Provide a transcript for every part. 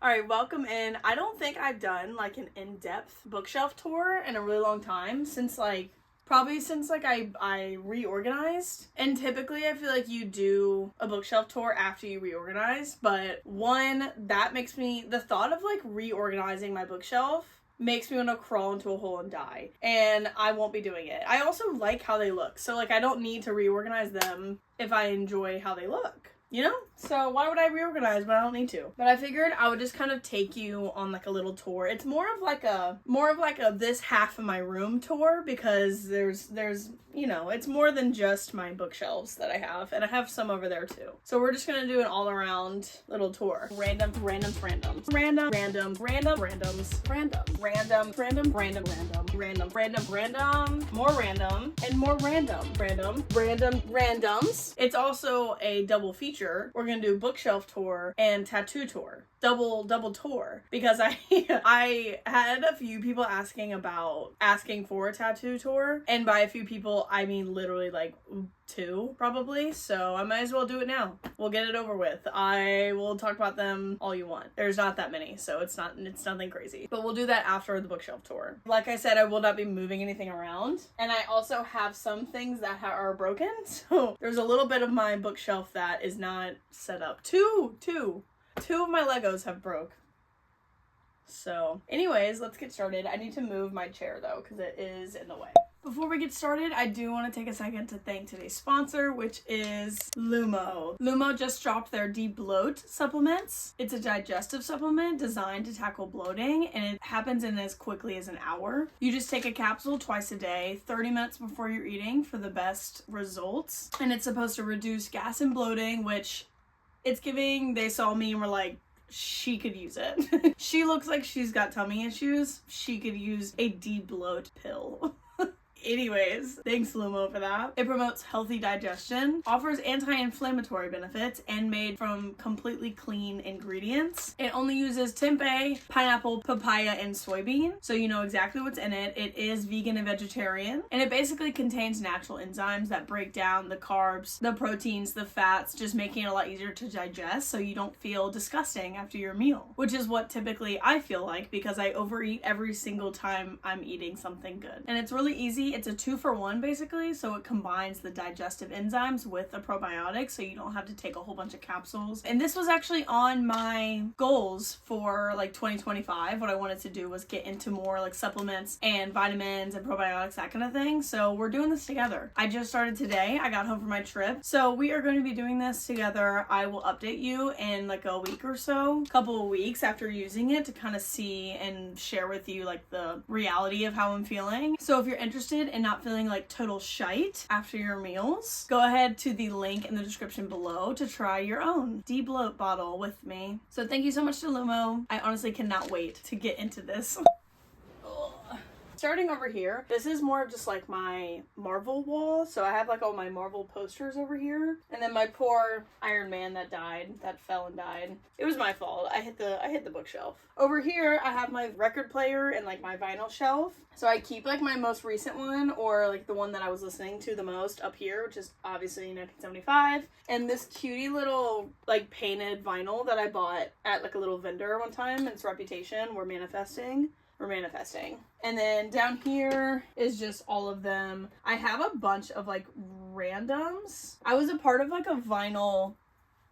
All right, welcome in. I don't think I've done like an in-depth bookshelf tour in a really long time since probably since I reorganized. And typically I feel like you do a bookshelf tour after you reorganize, but the thought of like reorganizing my bookshelf makes me want to crawl into a hole and die, and I won't be doing it. I also like how they look, so like I don't need to reorganize them if I enjoy how they look, you know? So why would I reorganize when I don't need to? But I figured I would just kind of take you on like a little tour. It's more of like a this half of my room tour, because there's you know, it's more than just my bookshelves that I have, and I have some over there too. So we're just gonna do an all around little tour. Random, more random, and more randoms. It's also a double feature. We're gonna do bookshelf tour and tattoo tour. Double tour, because I had a few people asking for a tattoo tour, and by a few people I mean literally like 2 probably, so I might as well do it now. We'll get it over with. I will talk about them all you want. There's not that many, so it's nothing crazy, but we'll do that after the bookshelf tour. Like I said, I will not be moving anything around, and I also have some things that are broken, so there's a little bit of my bookshelf that is not set up. Two of my Legos have broke. So anyways, let's get started. I need to move my chair though, because it is in the way. Before we get started, I do want to take a second to thank today's sponsor, which is Lumo. Lumo just dropped their De-Bloat supplements. It's a digestive supplement designed to tackle bloating, and it happens in as quickly as an hour. You just take a capsule twice a day, 30 minutes before you're eating, for the best results. And it's supposed to reduce gas and bloating, which it's giving, they saw me and were like, she could use it. She looks like she's got tummy issues. She could use a De-Bloat pill. Anyways, thanks Lumo for that. It promotes healthy digestion, offers anti-inflammatory benefits, and made from completely clean ingredients. It only uses tempeh, pineapple, papaya, and soybean, so you know exactly what's in it. It is vegan and vegetarian, and it basically contains natural enzymes that break down the carbs, the proteins, the fats, just making it a lot easier to digest so you don't feel disgusting after your meal, which is what typically I feel like, because I overeat every single time I'm eating something good. And it's really easy. It's a 2-for-1 basically, so it combines the digestive enzymes with the probiotics, so you don't have to take a whole bunch of capsules. And this was actually on my goals for like 2025. What I wanted to do was get into more like supplements and vitamins and probiotics, that kind of thing. So we're doing this together. I just started today. I got home from my trip, so we are going to be doing this together. I will update you in like a week or so, couple of weeks after using it, to kind of see and share with you like the reality of how I'm feeling. So if you're interested and not feeling like total shite after your meals, go ahead to the link in the description below to try your own De-Bloat bottle with me. So thank you so much to Lumo. I honestly cannot wait to get into this. Starting over here, this is more of just like my Marvel wall. So I have like all my Marvel posters over here. And then my poor Iron Man that fell and died. It was my fault. I hit the bookshelf. Over here, I have my record player and like my vinyl shelf. So I keep like my most recent one, or like the one that I was listening to the most, up here, which is obviously 1975. And this cutie little like painted vinyl that I bought at like a little vendor one time. It's Reputation. We're manifesting. And then down here is just all of them. I have a bunch of like randoms. I was a part of like a vinyl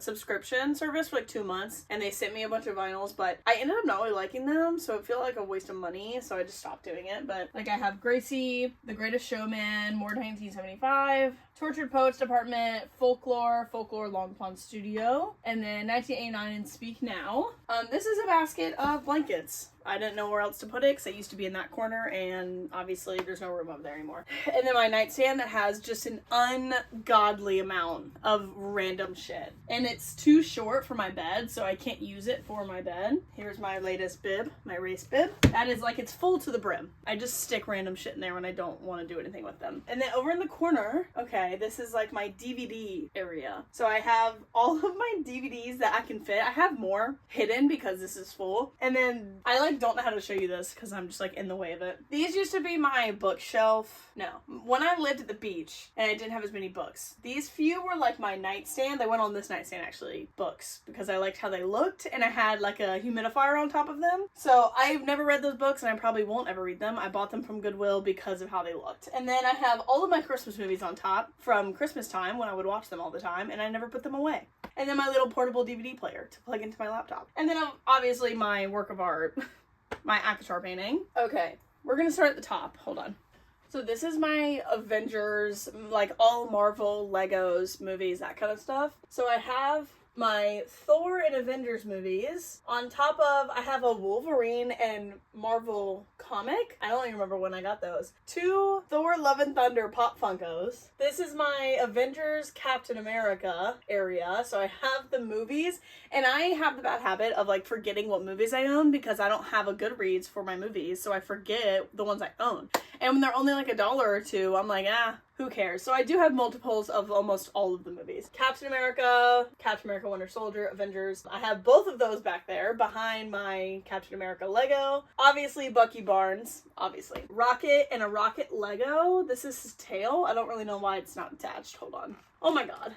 subscription service for like 2 months, and they sent me a bunch of vinyls, but I ended up not really liking them, so it felt like a waste of money, so I just stopped doing it. But like I have Gracie, The Greatest Showman, More 1975, Tortured Poets Department, Folklore Long Pond Studio, and then 1989 and Speak Now. This is a basket of blankets. I didn't know where else to put it because it used to be in that corner, and obviously there's no room up there anymore. And then my nightstand that has just an ungodly amount of random shit. And it's too short for my bed, so I can't use it for my bed. Here's my latest bib, my race bib. That is like, it's full to the brim. I just stick random shit in there when I don't want to do anything with them. And then over in the corner, okay, Okay, this is like my DVD area. So I have all of my DVDs that I can fit. I have more hidden because this is full. And then I like don't know how to show you this because I'm just like in the way of it. These used to be my bookshelf. No, when I lived at the beach and I didn't have as many books, these few were like my nightstand. They went on this nightstand actually, books, because I liked how they looked and I had like a humidifier on top of them. So I've never read those books and I probably won't ever read them. I bought them from Goodwill because of how they looked. And then I have all of my Christmas movies on top from Christmas time when I would watch them all the time, and I never put them away. And then my little portable DVD player to plug into my laptop. And then obviously my work of art, my ACOTAR painting. Okay, we're gonna start at the top. Hold on. So this is my Avengers, like all Marvel, Legos, movies, that kind of stuff. So I have my Thor and Avengers movies. On top of, I have a Wolverine and Marvel comic. I don't even remember when I got those. 2 Thor Love and Thunder Pop Funkos. This is my Avengers Captain America area. So I have the movies, and I have the bad habit of like forgetting what movies I own because I don't have a Goodreads for my movies. So I forget the ones I own. And when they're only like $1 or $2, I'm like, who cares? So I do have multiples of almost all of the movies. Captain America Winter Soldier, Avengers. I have both of those back there behind my Captain America Lego. Obviously Bucky Barnes, obviously. Rocket and a Rocket Lego. This is his tail. I don't really know why it's not attached. Hold on. Oh my god.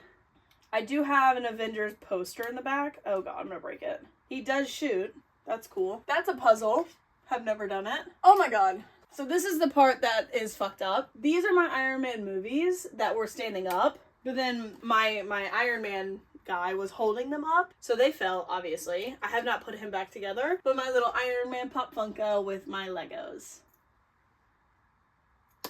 I do have an Avengers poster in the back. Oh god, I'm gonna break it. He does shoot. That's cool. That's a puzzle. Have never done it. Oh my god. So this is the part that is fucked up. These are my Iron Man movies that were standing up, but then my Iron Man guy was holding them up, so they fell, obviously. I have not put him back together, but my little Iron Man Pop Funko with my Legos.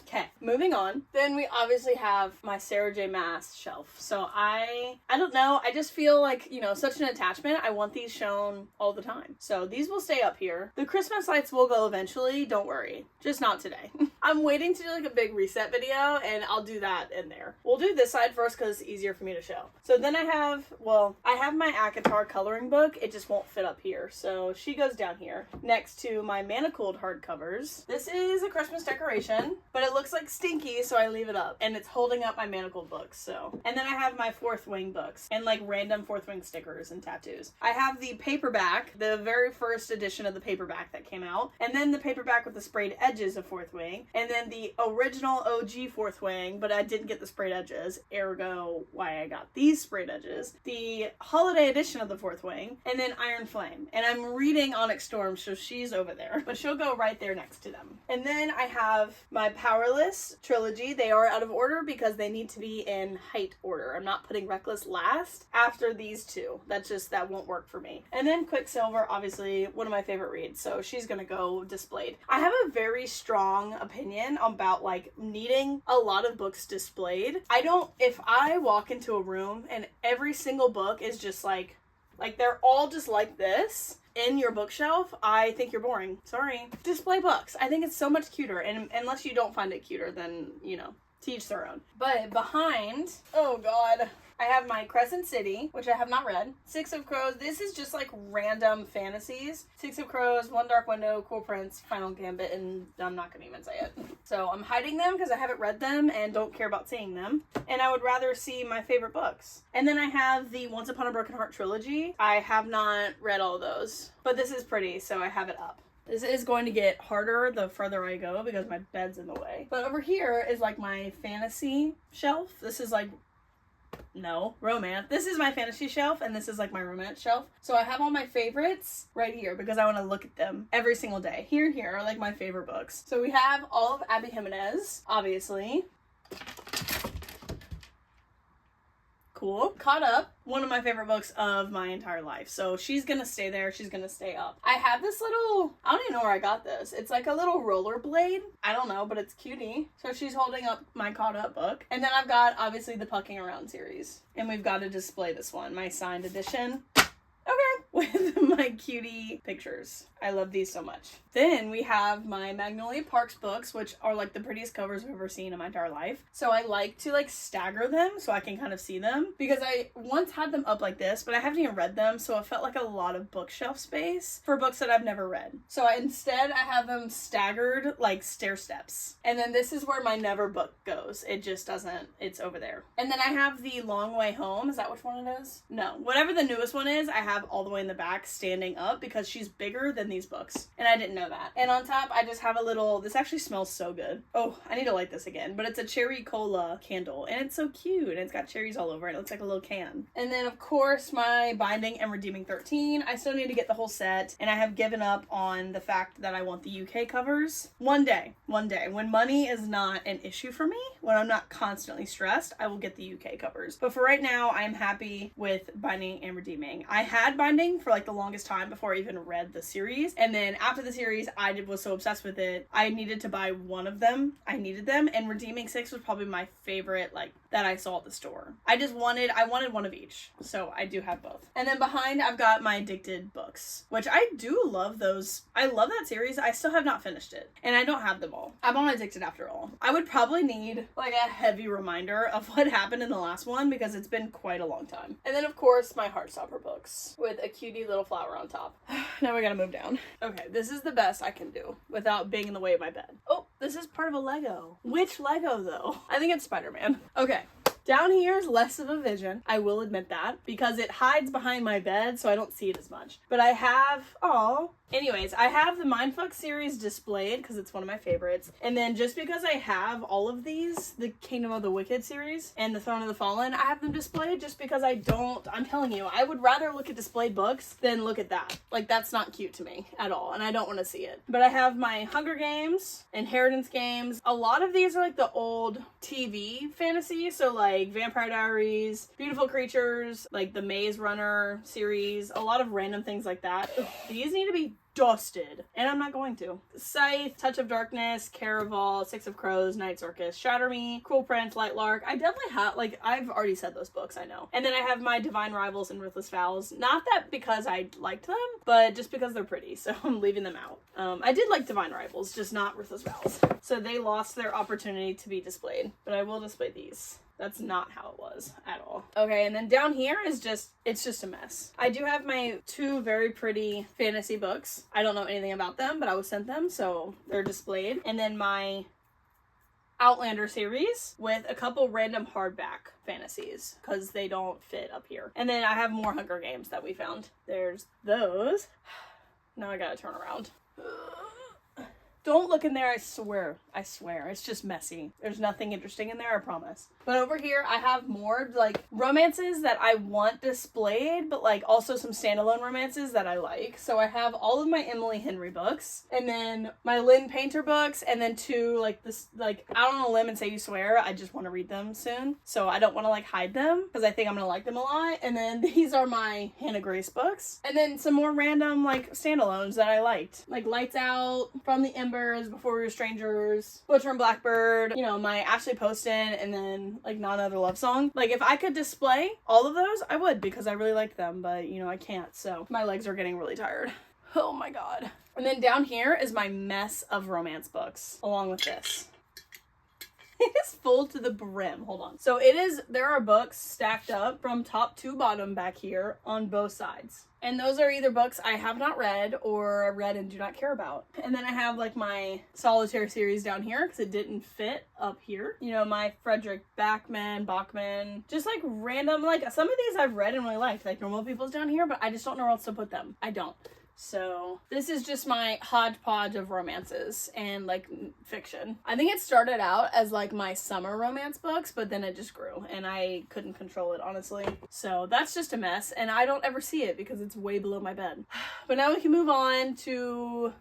Okay, moving on. Then we obviously have my Sarah J. Maas shelf. So I don't know, I just feel like, you know, such an attachment. I want these shown all the time. So these will stay up here. The Christmas lights will go eventually, don't worry. Just not today. I'm waiting to do like a big reset video, and I'll do that in there. We'll do this side first because it's easier for me to show. So then I have my ACOTAR coloring book. It just won't fit up here. So she goes down here next to my manacled hardcovers. This is a Christmas decoration, but it looks like stinky, so I leave it up, and it's holding up my manacled books. So, and then I have my Fourth Wing books and like random Fourth Wing stickers and tattoos. I have the paperback, the very first edition of the paperback that came out, and then the paperback with the sprayed edges of Fourth Wing, and then the original OG Fourth Wing, but I didn't get the sprayed edges, ergo why I got these sprayed edges, the holiday edition of the Fourth Wing, and then Iron Flame. And I'm reading Onyx Storm, so she's over there, but she'll go right there next to them. And then I have my Powerless trilogy. They are out of order because they need to be in height order. I'm not putting Reckless last after these two. That won't work for me. And then Quicksilver, obviously one of my favorite reads, so she's gonna go displayed. I have a very strong opinion about like needing a lot of books displayed. If I walk into a room and every single book is just like they're all just like this in your bookshelf, I think you're boring. Sorry. Display books. I think it's so much cuter, and unless you don't find it cuter, then, you know, to each their own. But behind, oh god, I have my Crescent City, which I have not read. Six of Crows. This is just like random fantasies. Six of Crows, One Dark Window, Cool Prince, Final Gambit, and I'm not gonna even say it. So I'm hiding them because I haven't read them and don't care about seeing them. And I would rather see my favorite books. And then I have the Once Upon a Broken Heart trilogy. I have not read all those, but this is pretty, so I have it up. This is going to get harder the further I go because my bed's in the way. But over here is like my fantasy shelf. This is like, no, romance. This is my fantasy shelf, and this is like my romance shelf. So I have all my favorites right here because I want to look at them every single day. Here are like my favorite books. So we have all of Abby Jimenez, obviously. Cool. Caught Up, one of my favorite books of my entire life. So she's gonna stay there. She's gonna stay up. I have this little, I don't even know where I got this. It's like a little roller blade. I don't know, but it's cutie. So she's holding up my Caught Up book. And then I've got obviously the Pucking Around series. And we've got to display this one, my signed edition. Okay. with my cutie pictures. I love these so much. Then we have my Magnolia Parks books, which are like the prettiest covers I've ever seen in my entire life. So I like to like stagger them so I can kind of see them, because I once had them up like this, but I haven't even read them, so it felt like a lot of bookshelf space for books that I've never read. So instead I have them staggered like stair steps. And then this is where my never book goes. It just doesn't, it's over there. And then I have the Long Way Home. Is that which one it is? No. Whatever the newest one is, I have all the way in the back standing up because she's bigger than these books. And I didn't know that. And on top, I just have a little, this actually smells so good. Oh, I need to light this again. But it's a cherry cola candle. And it's so cute. And it's got cherries all over it. It looks like a little can. And then, of course, my Binding and Redeeming 13. I still need to get the whole set. And I have given up on the fact that I want the UK covers. One day, when money is not an issue for me, when I'm not constantly stressed, I will get the UK covers. But for right now, I am happy with Binding and Redeeming. I had Binding for like the longest time before I even read the series. And then after the series, I was so obsessed with it, I needed to buy one of them. I needed them. And Redeeming 6 was probably my favorite, like, that I saw at the store. I wanted one of each. So I do have both. And then behind, I've got my Addicted books, which I do love those. I love that series. I still have not finished it. And I don't have them all. I'm on Addicted after all. I would probably need like a heavy reminder of what happened in the last one because it's been quite a long time. And then of course my Heartstopper books with a cutie little flower on top. Now we gotta move down. Okay, this is the best I can do without being in the way of my bed. Oh, this is part of a Lego. Which Lego though? I think it's Spider-Man. Okay. Down here is less of a vision, I will admit that, because it hides behind my bed, so I don't see it as much. But I have, anyways, I have the Mindfuck series displayed, because it's one of my favorites. And then just because I have all of these, the Kingdom of the Wicked series, and the Throne of the Fallen, I have them displayed just because I'm telling you, I would rather look at displayed books than look at that. Like, that's not cute to me at all, and I don't want to see it. But I have my Hunger Games, Inheritance games. A lot of these are like the old TV fantasy, so like Vampire Diaries, Beautiful Creatures, like the Maze Runner series, a lot of random things like that. Ugh, these need to be dusted, and I'm not going to. Scythe, Touch of Darkness, Caraval, Six of Crows, Night Circus, Shatter Me, Cruel Prince, Light Lark. I definitely have, like, I've already said those books, I know. And then I have my Divine Rivals and Ruthless Vows. Not that because I liked them, but just because they're pretty, so I'm leaving them out. I did like Divine Rivals, just not Ruthless Vows. So they lost their opportunity to be displayed, but I will display these. That's not how it was at all. Okay, and then down here is it's just a mess. I do have my two very pretty fantasy books. I don't know anything about them, but I was sent them, so they're displayed. And then my Outlander series with a couple random hardback fantasies because they don't fit up here. And then I have more Hunger Games that we found. There's those. Now I gotta turn around. Don't look in there, I swear. I swear. It's just messy. There's nothing interesting in there, I promise. But over here, I have more, like, romances that I want displayed, but, like, also some standalone romances that I like. So I have all of my Emily Henry books, and then my Lynn Painter books, and then two, like, this, like, out on a limb and say you swear, I just want to read them soon. So I don't want to, like, hide them, because I think I'm going to like them a lot. And then these are my Hannah Grace books. And then some more random, like, standalones that I liked. Like, Lights Out, From the Embers, Before We Were Strangers, Butcher and Blackbird, you know, my Ashley Poston, and then like Not Another Love Song. Like, if I could display all of those, I would, because I really like them, but you know, I can't, so my legs are getting really tired. Oh my god. And then down here is my mess of romance books, along with this. It is full to the brim. Hold on. So there are books stacked up from top to bottom back here on both sides. And those are either books I have not read or read and do not care about. And then I have like my Solitaire series down here because it didn't fit up here. You know, my Frederick Bachman, just like random, like some of these I've read and really liked, like Normal People's down here, but I just don't know where else to put them. I don't. So this is just my hodgepodge of romances and like fiction. I think it started out as like my summer romance books, but then it just grew and I couldn't control it, honestly. So that's just a mess, and I don't ever see it because it's way below my bed. But now we can move on to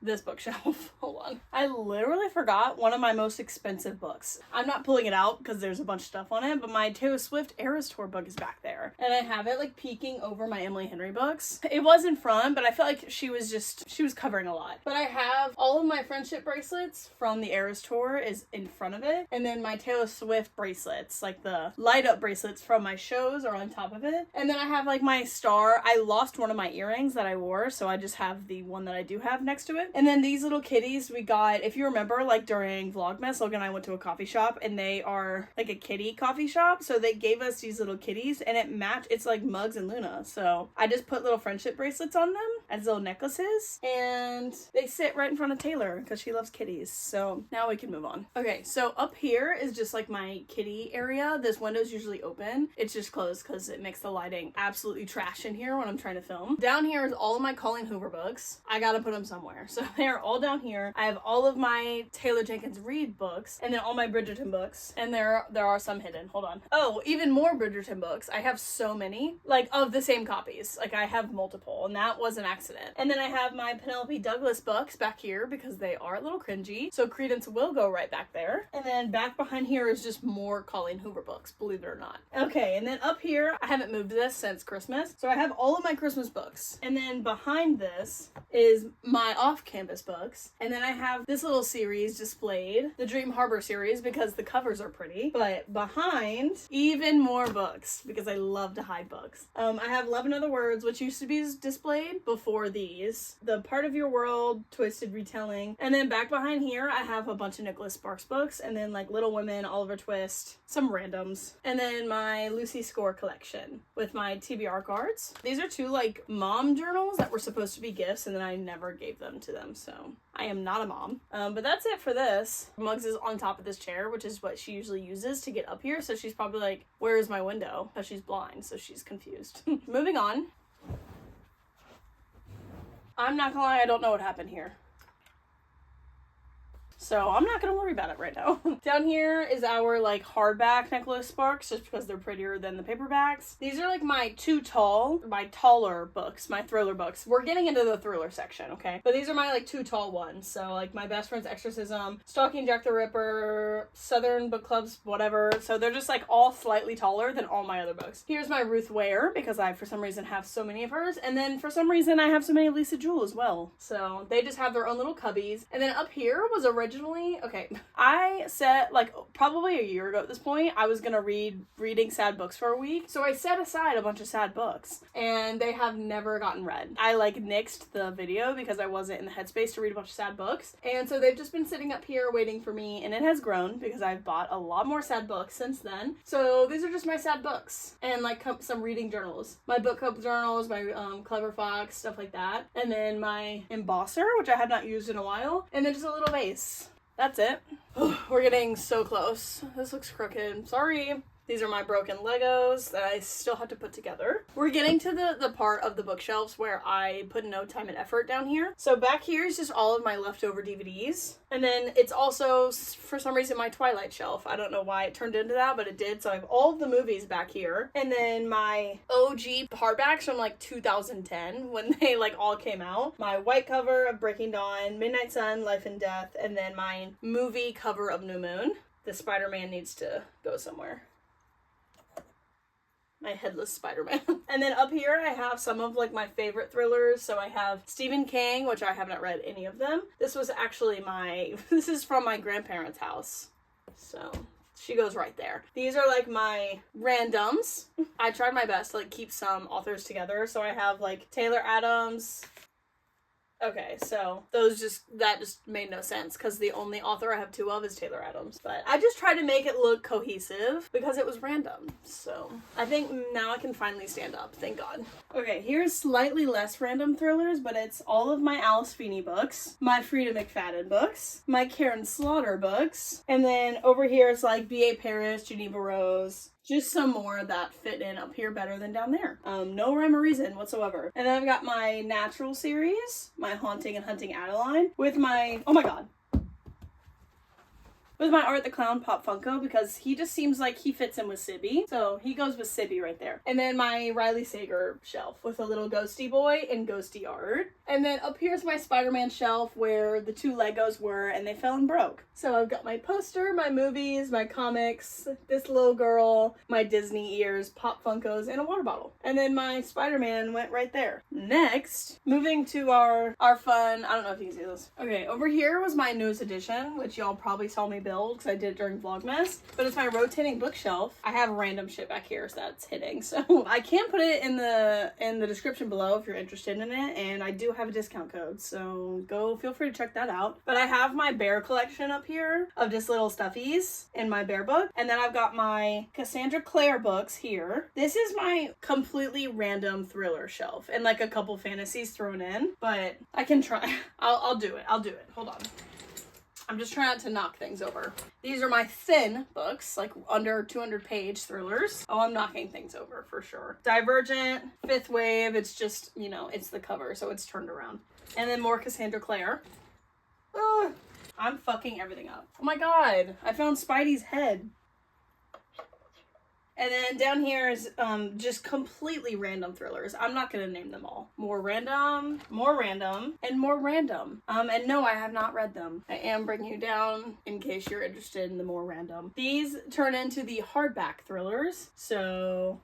this bookshelf. Hold on. I literally forgot one of my most expensive books. I'm not pulling it out because there's a bunch of stuff on it, but my Taylor Swift Eras Tour book is back there. And I have it like peeking over my Emily Henry books. It was in front, but I felt like she was covering a lot. But I have all of my friendship bracelets from the Eras Tour is in front of it. And then my Taylor Swift bracelets, like the light up bracelets from my shows, are on top of it. And then I have like my star. I lost one of my earrings that I wore, so I just have the one that I do have next to it. And then these little kitties we got, if you remember, like during Vlogmas, Logan and I went to a coffee shop, and they are like a kitty coffee shop. So they gave us these little kitties, and it matched. It's like Mugs and Luna. So I just put little friendship bracelets on them as little necklaces, and they sit right in front of Taylor because she loves kitties. So now we can move on. Okay, so up here is just like my kitty area. This window's usually open. It's just closed because it makes the lighting absolutely trash in here when I'm trying to film. Down here is all of my Colleen Hoover books. I gotta put them somewhere. So they're all down here. I have all of my Taylor Jenkins Reid books, and then all my Bridgerton books. And there are some hidden. Hold on. Oh, even more Bridgerton books. I have so many, like of the same copies. Like I have multiple, and that was an accident. And then I have my Penelope Douglas books back here because they are a little cringy. So Credence will go right back there. And then back behind here is just more Colleen Hoover books, believe it or not. Okay, and then up here, I haven't moved this since Christmas. So I have all of my Christmas books. And then behind this is my off-campus books. And then I have this little series displayed, the Dream Harbor series, because the covers are pretty. But behind, even more books, because I love to hide books. I have Love and Other Words, which used to be displayed before these. The Part of Your World, Twisted Retelling. And then back behind here, I have a bunch of Nicholas Sparks books. And then like Little Women, Oliver Twist, some randoms. And then my Lucy Score collection with my TBR cards. These are two like mom journals that were supposed to be gifts, and then I never gave them to them. So I am not a mom. But that's it for this. Muggs is on top of this chair, which is what she usually uses to get up here. So she's probably like, where is my window? Because she's blind, so she's confused. Moving on. I'm not gonna lie, I don't know what happened here. So I'm not going to worry about it right now. Down here is our like hardback Nicholas Sparks, just because they're prettier than the paperbacks. These are like my taller books, my thriller books. We're getting into the thriller section, okay? But these are my like two tall ones. So like my best friend's Exorcism, Stalking Jack the Ripper, Southern Book Clubs, whatever. So they're just like all slightly taller than all my other books. Here's my Ruth Ware, because I for some reason have so many of hers. And then for some reason I have so many Lisa Jewell as well. So they just have their own little cubbies. And then up here was originally, okay, I said like probably a year ago at this point, I was gonna reading sad books for a week. So I set aside a bunch of sad books, and they have never gotten read. I like nixed the video because I wasn't in the headspace to read a bunch of sad books. And so they've just been sitting up here waiting for me, and it has grown because I've bought a lot more sad books since then. So these are just my sad books and like some reading journals. My book club journals, my Clever Fox, stuff like that. And then my embosser, which I have not used in a while. And then just a little vase. That's it. We're getting so close. This looks crooked. Sorry. These are my broken Legos that I still have to put together. We're getting to the part of the bookshelves where I put no time and effort down here. So back here is just all of my leftover DVDs. And then it's also, for some reason, my Twilight shelf. I don't know why it turned into that, but it did. So I have all of the movies back here. And then my OG hardbacks from like 2010 when they like all came out. My white cover of Breaking Dawn, Midnight Sun, Life and Death, and then my movie cover of New Moon. The Spider-Man needs to go somewhere. My headless Spider-Man. And then up here I have some of like my favorite thrillers. So I have Stephen King, which I have not read any of them. This was actually this is from my grandparents' house. So she goes right there. These are like my randoms. I tried my best to like keep some authors together. So I have like Taylor Adams. Okay, so that just made no sense because the only author I have two of is Taylor Adams. But I just tried to make it look cohesive because it was random. So I think now I can finally stand up. Thank God. Okay, here's slightly less random thrillers, but it's all of my Alice Feeney books, my Frida McFadden books, my Karen Slaughter books, and then over here it's like B.A. Paris, Geneva Rose. Just some more that fit in up here better than down there. No rhyme or reason whatsoever. And then I've got my Natural series, my Haunting and Hunting Adeline, with my, oh my God. with my Art the Clown Pop Funko because he just seems like he fits in with Sibby. So he goes with Sibby right there. And then my Riley Sager shelf with a little ghosty boy and ghosty art. And then up here's my Spider-Man shelf where the 2 Legos were and they fell and broke. So I've got my poster, my movies, my comics, this little girl, my Disney ears, Pop Funkos, and a water bottle. And then my Spider-Man went right there. Next, moving to our fun, I don't know if you can see this. Okay, over here was my newest edition, which y'all probably saw me build because I did it during Vlogmas. But it's my rotating bookshelf. I have random shit back here, so that's hitting. So I can put it in the description below if you're interested in it, and I do have a discount code, so go feel free to check that out. But I have my bear collection up here of just little stuffies in my bear book, and then I've got my Cassandra Clare books here. This is my completely random thriller shelf and like a couple fantasies thrown in, but I can try. I'll do it. Hold on. I'm just trying not to knock things over. These are my thin books, like under 200 page thrillers. Oh, I'm knocking things over for sure. Divergent, Fifth Wave, it's just, you know, it's the cover, so it's turned around. And then more Cassandra Clare. I'm fucking everything up. Oh my god, I found Spidey's head. And then down here is just completely random thrillers. I'm not going to name them all. More random, and more random. And no, I have not read them. I am bringing you down in case you're interested in the more random. These turn into the hardback thrillers. So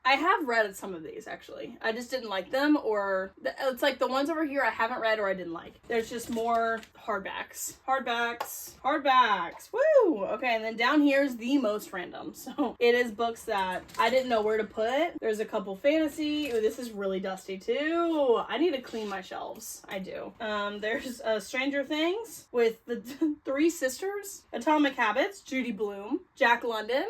I have read some of these, actually. I just didn't like them, or it's like the ones over here I haven't read or I didn't like. There's just more hardbacks. Hardbacks. Woo! Okay, and then down here is the most random. So it is books that I didn't know where to put. There's a couple fantasy. Ooh, this is really dusty too. I need to clean my shelves. I do. There's Stranger Things with the 3 sisters. Atomic Habits, Judy Blume, Jack London.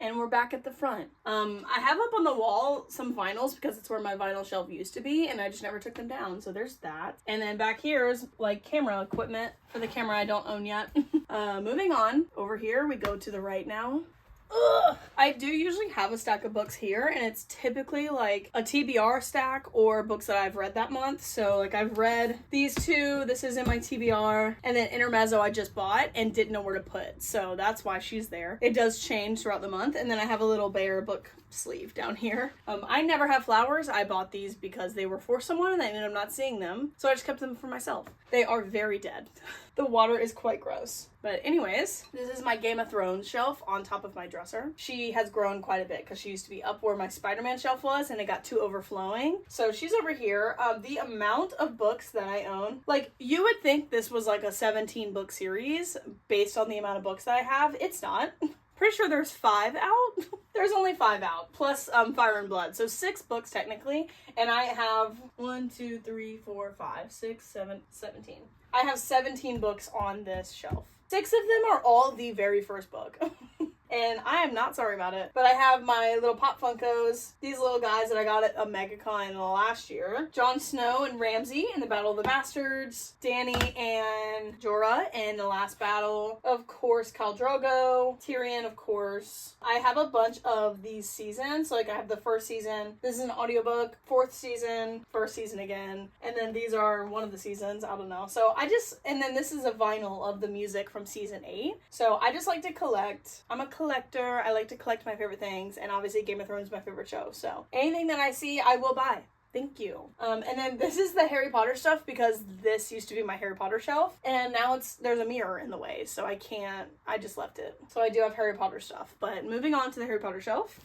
And we're back at the front. I have up on the wall some vinyls because it's where my vinyl shelf used to be, and I just never took them down. So there's that. And then back here is like camera equipment for the camera I don't own yet. Moving on, over here we go to the right now. Ugh. I do usually have a stack of books here, and it's typically like a TBR stack or books that I've read that month. So like I've read these 2, this is in my TBR, and then Intermezzo I just bought and didn't know where to put, so that's why she's there. It does change throughout the month. And then I have a little bear book sleeve down here. I never have flowers. I bought these because they were for someone and I ended up not seeing them, so I just kept them for myself. They are very dead. The water is quite gross. But anyways, this is my Game of Thrones shelf on top of my dresser. She has grown quite a bit because she used to be up where my Spider-Man shelf was and it got too overflowing. So she's over here. The amount of books that I own, like you would think this was like a 17 book series based on the amount of books that I have. It's not. Pretty sure there's 5 out. There's only 5 out, plus Fire and Blood. So 6 books technically, and I have 1, 2, 3, 4, 5, 6, 7, 17. I have 17 books on this shelf. 6 of them are all the very first book. And I am not sorry about it. But I have my little Pop Funkos, these little guys that I got at a MegaCon last year. Jon Snow and Ramsay in the Battle of the Bastards. Dany and Jorah in the last battle. Of course, Khal Drogo. Tyrion, of course. I have a bunch of these seasons. So, like, I have the first season. This is an audiobook. 4th season. 1st season again. And then these are one of the seasons. I don't know. So, and then this is a vinyl of the music from season 8. So, I just like to collect. I'm a collector. I like to collect my favorite things, and obviously Game of Thrones is my favorite show, so anything that I see I will buy. Thank you. And then this is the Harry Potter stuff because this used to be my Harry Potter shelf, and now there's a mirror in the way, so I just left it. So I do have Harry Potter stuff. But moving on to the Harry Potter shelf.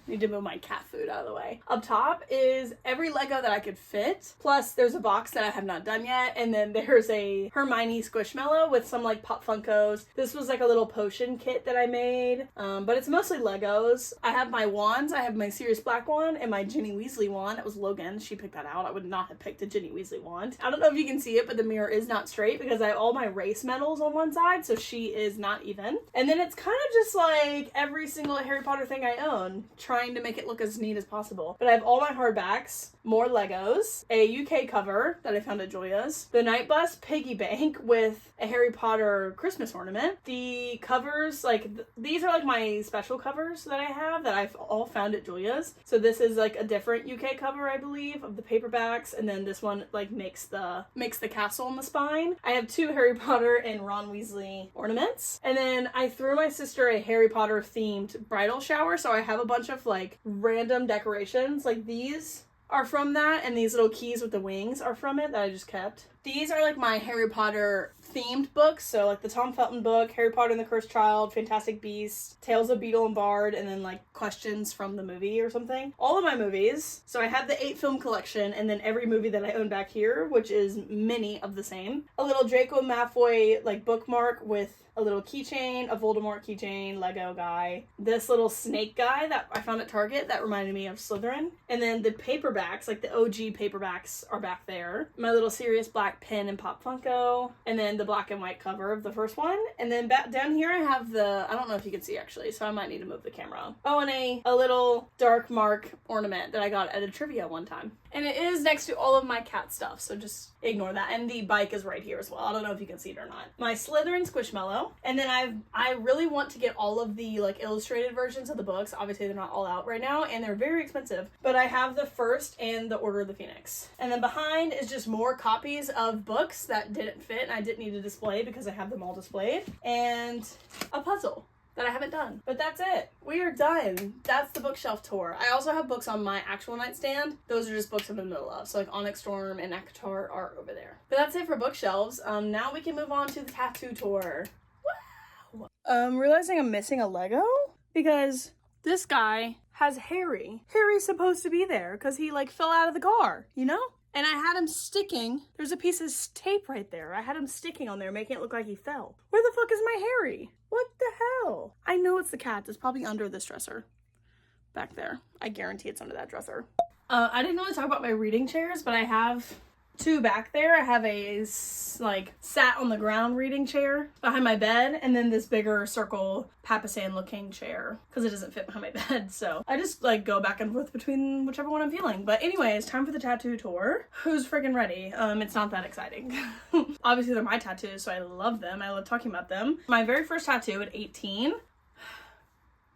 Need to move my cat food out of the way. Up top is every Lego that I could fit. Plus, there's a box that I have not done yet. And then there's a Hermione Squishmallow with some like Pop Funkos. This was like a little potion kit that I made. But it's mostly Legos. I have my wands. I have my Sirius Black wand and my Ginny Weasley wand. That was Logan. She picked that out. I would not have picked a Ginny Weasley wand. I don't know if you can see it, but the mirror is not straight because I have all my race medals on one side. So she is not even. And then it's kind of just like every single Harry Potter thing I own. Trying trying to make it look as neat as possible. But I have all my hardbacks, more Legos, a UK cover that I found at Julia's, the Night Bus piggy bank with a Harry Potter Christmas ornament. The covers, like, these are like my special covers that I have that I've all found at Julia's. So this is like a different UK cover, I believe, of the paperbacks, and then this one like makes the castle on the spine. I have 2 Harry Potter and Ron Weasley ornaments, and then I threw my sister a Harry Potter themed bridal shower, so I have a bunch of like random decorations. Like these are from that, and these little keys with the wings are from it that I just kept. These are like my Harry Potter themed books, so like the Tom Felton book, Harry Potter and the Cursed Child, Fantastic Beasts, Tales of Beedle and Bard, and then like questions from the movie or something. All of my movies. So I have the 8 film collection, and then every movie that I own back here, which is many of the same. A little Draco Malfoy like bookmark with a little keychain, a Voldemort keychain, Lego guy, this little snake guy that I found at Target that reminded me of Slytherin, and then the paperbacks, like the OG paperbacks, are back there. My little Sirius Black pen and Pop Funko, and then the black and white cover of the first one, and then back down here I have the, I don't know if you can see actually, so I might need to move the camera. Oh, and a little dark mark ornament that I got at a trivia one time. And it is next to all of my cat stuff, so just ignore that. And the bike is right here as well. I don't know if you can see it or not. My Slytherin Squishmallow. And then I really want to get all of the like illustrated versions of the books. Obviously they're not all out right now, and they're very expensive. But I have the first and the Order of the Phoenix. And then behind is just more copies of books that didn't fit and I didn't need to display because I have them all displayed. And a puzzle that I haven't done. But that's it. We are done. That's the bookshelf tour. I also have books on my actual nightstand. Those are just books I'm in the middle of. So like Onyx Storm and ACOTAR are over there. But that's it for bookshelves. Now we can move on to the tattoo tour. Wow. Realizing I'm missing a Lego because this guy has Harry. Harry's supposed to be there because he like fell out of the car, you know? And I had him sticking. There's a piece of tape right there. I had him sticking on there, making it look like he fell. Where the fuck is my Harry? What the hell? I know it's the cat. It's probably under this dresser. Back there. I guarantee it's under that dresser. I didn't really talk about my reading chairs, but I have 2 back there. I have a like sat on the ground reading chair behind my bed, and then this bigger circle Papasan looking chair because it doesn't fit behind my bed. So I just like go back and forth between whichever one I'm feeling. But anyways, time for the tattoo tour. Who's freaking ready? It's not that exciting. Obviously they're my tattoos, so I love them. I love talking about them. My very first tattoo at 18.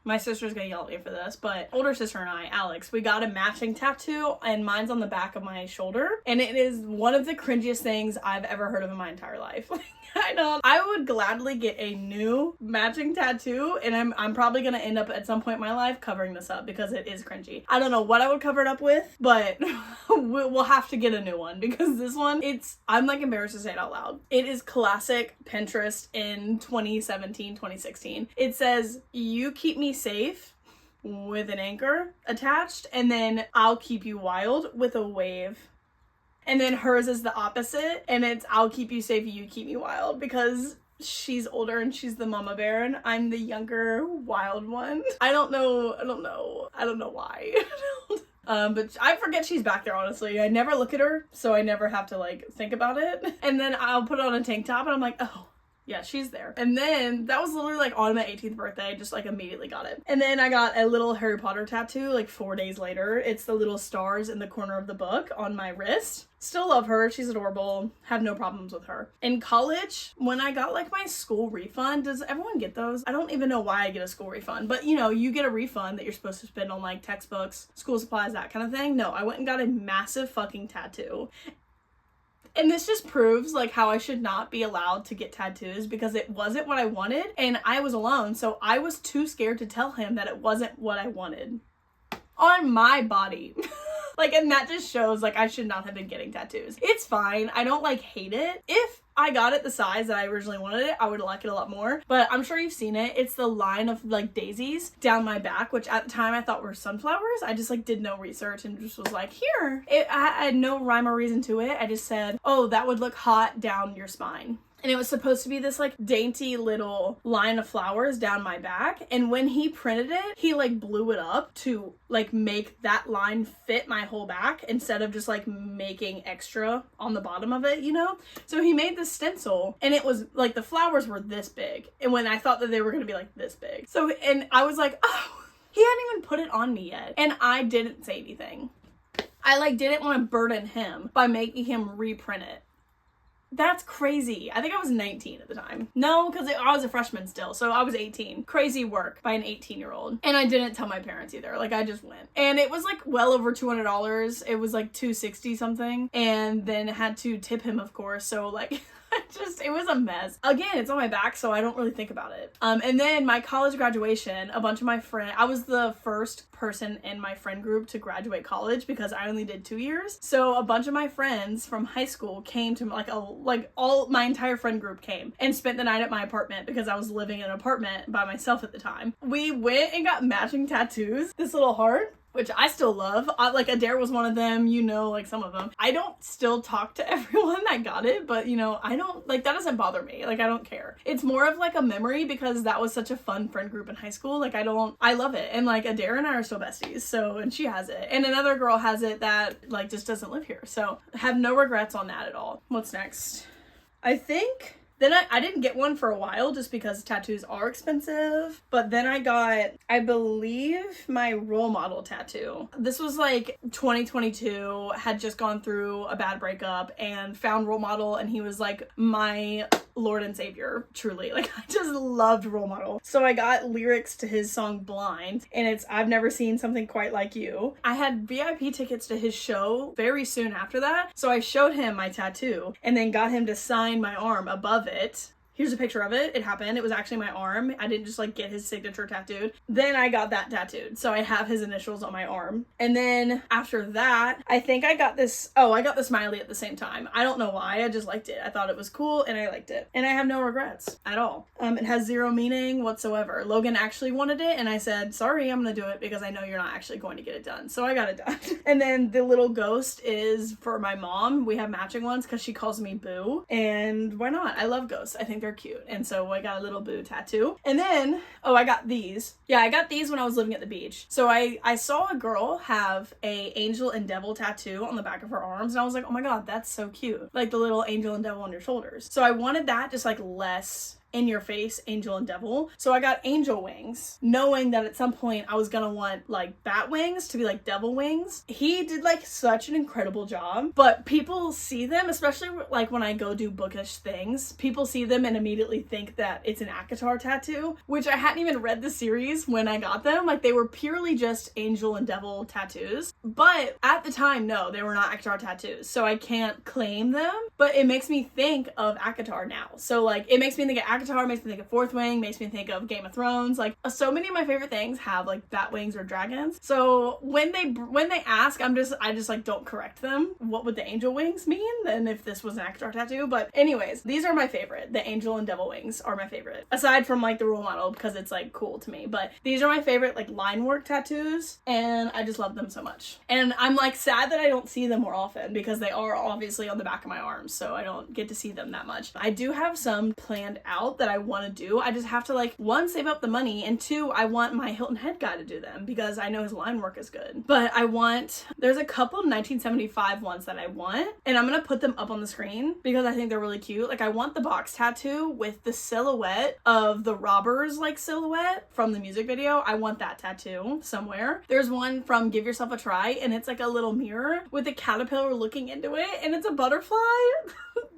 My sister's gonna yell at me for this, but older sister and I, Alex, we got a matching tattoo, and mine's on the back of my shoulder, and it is one of the cringiest things I've ever heard of in my entire life. I know. I would gladly get a new matching tattoo, and I'm probably gonna end up at some point in my life covering this up because it is cringy. I don't know what I would cover it up with, but we'll have to get a new one because this one, I'm like embarrassed to say it out loud. It is classic Pinterest in 2017, 2016. It says, "You keep me safe," with an anchor attached, and then "I'll keep you wild," with a wave. And then hers is the opposite, and it's "I'll keep you safe, you keep me wild," because she's older and she's the mama bear and I'm the younger wild one. I don't know why. But I forget she's back there, honestly. I never look at her, so I never have to like think about it. And then I'll put on a tank top and I'm like, oh yeah, she's there. And then that was literally like on my 18th birthday. I just like immediately got it. And then I got a little Harry Potter tattoo like 4 days later. It's the little stars in the corner of the book on my wrist. Still love her. She's adorable. Have no problems with her. In college, when I got like my school refund, does everyone get those? I don't even know why I get a school refund, but you know, you get a refund that you're supposed to spend on like textbooks, school supplies, that kind of thing. No, I went and got a massive fucking tattoo. And this just proves like how I should not be allowed to get tattoos because it wasn't what I wanted and I was alone, so I was too scared to tell him that it wasn't what I wanted on my body. Like, and that just shows like I should not have been getting tattoos. It's fine. I don't like hate it. If I got it the size that I originally wanted it, I would like it a lot more. But I'm sure you've seen it. It's the line of like daisies down my back, which at the time I thought were sunflowers. I just like did no research and just was like, here. I had no rhyme or reason to it. I just said, oh, that would look hot down your spine. And it was supposed to be this like dainty little line of flowers down my back. And when he printed it, he like blew it up to like make that line fit my whole back instead of just like making extra on the bottom of it, you know? So he made this stencil and it was like the flowers were this big. And when I thought that they were going to be like this big. So, and I was like, oh, He hadn't even put it on me yet. And I didn't say anything. I like didn't want to burden him by making him reprint it. That's crazy. I think I was 19 at the time. No, because I was a freshman still, so I was 18. Crazy work by an 18-year-old. And I didn't tell my parents either. Like, I just went. And it was like well over $200. It was like $260 something. And then had to tip him, of course. So like... it was a mess. Again, it's on my back, so I don't really think about it. And then my college graduation, a bunch of my friends, I was the first person in my friend group to graduate college because I only did 2 years. So a bunch of my friends from high school came to my entire friend group came and spent the night at my apartment because I was living in an apartment by myself at the time. We went and got matching tattoos. This little heart, which I still love. Like, Adair was one of them, like some of them. I don't still talk to everyone that got it, but, I don't, like, that doesn't bother me. Like, I don't care. It's more of, like, a memory because that was such a fun friend group in high school. Like, I love it. And, like, Adair and I are still besties, so, and she has it. And another girl has it that, like, just doesn't live here. So, have no regrets on that at all. What's next? I think... Then I didn't get one for a while just because tattoos are expensive. But then I got, I believe, my role model tattoo. This was like 2022, had just gone through a bad breakup and found role model, and he was like my Lord and Savior, truly. Like, I just loved role model. So I got lyrics to his song Blind, and it's I've never seen something quite like you. I had VIP tickets to his show very soon after that. So I showed him my tattoo and then got him to sign my arm above it. Here's a picture of it. It happened. It was actually my arm. I didn't just like get his signature tattooed. Then I got that tattooed. So I have his initials on my arm. And then after that, I think I got this. Oh, I got the smiley at the same time. I don't know why. I just liked it. I thought it was cool and I liked it. And I have no regrets at all. It has zero meaning whatsoever. Logan actually wanted it and I said, sorry, I'm going to do it because I know you're not actually going to get it done. So I got it done. And then the little ghost is for my mom. We have matching ones because she calls me Boo. And why not? I love ghosts. I think they're cute. And so I got a little Boo tattoo. And then, I got these. Yeah, I got these when I was living at the beach. So I saw a girl have a angel and devil tattoo on the back of her arms. And I was like, oh my God, that's so cute. Like the little angel and devil on your shoulders. So I wanted that just like less in your face angel and devil. So I got angel wings, knowing that at some point I was gonna want like bat wings to be like devil wings. He did like such an incredible job, but people see them, especially like when I go do bookish things, people see them and immediately think that it's an ACOTAR tattoo, which I hadn't even read the series when I got them. Like they were purely just angel and devil tattoos. But at the time, no, they were not ACOTAR tattoos. So I can't claim them, but it makes me think of ACOTAR now. So like it makes me think of ACOTAR, makes me think of Fourth Wing, makes me think of Game of Thrones. Like so many of my favorite things have like bat wings or dragons. So when they ask, I just like don't correct them. What would the angel wings mean then if this was an ACOTAR tattoo? But anyways, these are my favorite. The angel and devil wings are my favorite. Aside from like the role model because it's like cool to me. But these are my favorite like line work tattoos and I just love them so much. And I'm like sad that I don't see them more often because they are obviously on the back of my arms. So I don't get to see them that much. I do have some planned out that I want to do. I just have to like, one, save up the money, and two, I want my Hilton Head guy to do them because I know his line work is good. But there's a couple of 1975 ones that I want, and I'm gonna put them up on the screen because I think they're really cute. Like I want the box tattoo with the silhouette of the robbers like silhouette from the music video. I want that tattoo somewhere. There's one from Give Yourself a Try, and it's like a little mirror with a caterpillar looking into it, and it's a butterfly.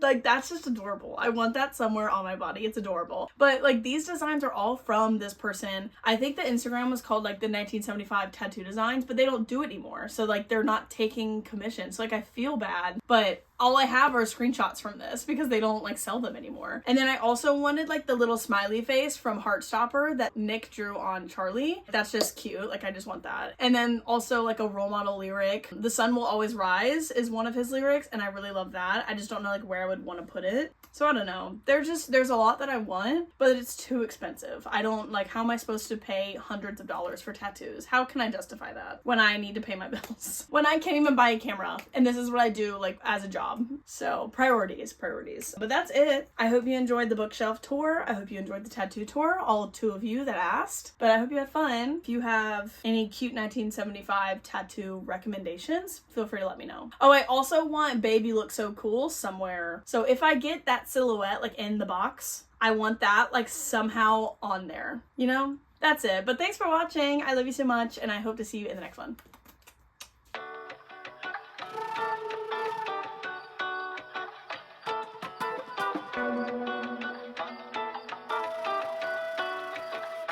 Like that's just adorable. I want that somewhere on my body. It's adorable. But like these designs are all from this person. I think the Instagram was called like the 1975 tattoo designs, but they don't do it anymore. So like they're not taking commissions. So like I feel bad, but all I have are screenshots from this because they don't like sell them anymore. And then I also wanted like the little smiley face from Heartstopper that Nick drew on Charlie. That's just cute. Like I just want that. And then also like a role model lyric. The sun will always rise is one of his lyrics, and I really love that. I just don't know like where I would want to put it. So I don't know. There's a lot that I want, but it's too expensive. I don't like, how am I supposed to pay hundreds of dollars for tattoos? How can I justify that when I need to pay my bills? When I can't even buy a camera, and this is what I do like as a job. So priorities. But that's it. I hope you enjoyed the bookshelf tour. I hope you enjoyed the tattoo tour, all 2 of you that asked, but I hope you had fun. If you have any cute 1975 tattoo recommendations, feel free to let me know. Oh, I also want Baby Look So Cool somewhere. So if I get that silhouette like in the box, I want that like somehow on there, that's it. But thanks for watching. I love you so much, and I hope to see you in the next one.